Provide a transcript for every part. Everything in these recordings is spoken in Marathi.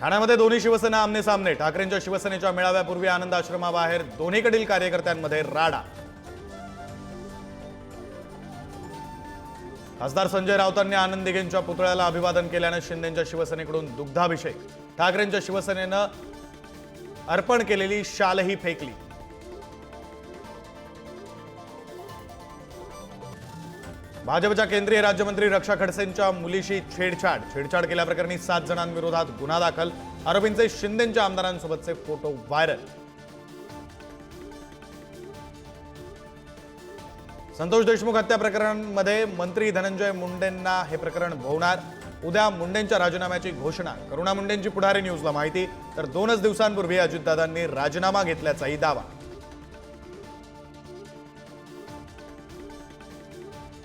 ठाण्यामध्ये दोन्ही शिवसेना आमने सामने। ठाकरेंच्या शिवसेनेच्या मेळाव्यापूर्वी आनंद आश्रमाबाहेर दोन्हीकडील कार्यकर्त्यांमध्ये राडा। खासदार संजय राऊतांनी आनंद दिघेंच्या पुतळ्याला अभिवादन केल्याने शिंदेंच्या शिवसेनेकडून दुग्धाभिषेक। ठाकरेंच्या शिवसेनेनं अर्पण केलेली शालही फेकली। भाजपच्या केंद्रीय राज्यमंत्री रक्षा खडसेंच्या मुलीशी छेडछाड केल्याप्रकरणी 7 जणांविरोधात गुन्हा दाखल। आरोपींचे शिंदेंच्या आमदारांसोबतचे फोटो व्हायरल। संतोष देशमुख हत्या प्रकरणामध्ये मंत्री धनंजय मुंडेंना हे प्रकरण भोवणार। उद्या मुंडेंच्या राजीनाम्याची घोषणा। करुणा मुंडेंची पुढारी न्यूजला माहिती। तर 2 दिवसांपूर्वी अजितदादांनी राजीनामा घेतल्याचाही दावा।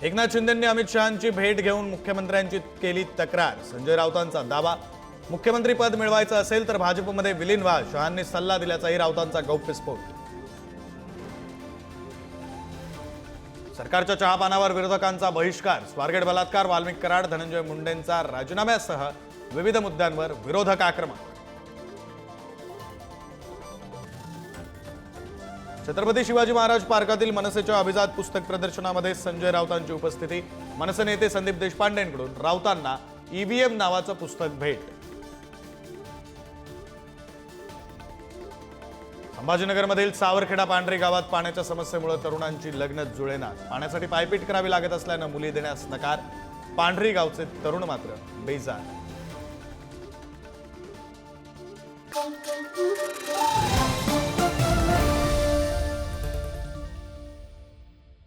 एकनाथ शिंदेंनी अमित शहांची भेट घेऊन मुख्यमंत्र्यांची केली तक्रार। संजय राऊतांचा दावा, मुख्यमंत्री पद मिळवायचं असेल तर भाजपमध्ये विलीन व्हा। शहांनी सल्ला दिल्याचाही राऊतांचा गौप्यस्फोट। सरकारच्या चहापानावर विरोधकांचा बहिष्कार। स्वारगेट बलात्कार, वाल्मिक कराड, धनंजय मुंडेंचा राजीनाम्यासह विविध मुद्द्यांवर विरोधक आक्रमक। छत्रपती शिवाजी महाराज पार्कातील मनसेच्या अभिजात पुस्तक प्रदर्शनामध्ये संजय राऊतांची उपस्थिती। मनसे नेते संदीप देशपांडेंकडून राऊतांना ईव्हीएम नावाचं पुस्तक भेट। संभाजीनगरमधील सावरखेडा पांढरी गावात पाण्याच्या समस्येमुळे तरुणांची लग्न जुळेनात। पाण्यासाठी पायपीट करावी लागत असल्यानं मुली देण्यास नकार। पांढरी गावचे तरुण मात्र बेजार।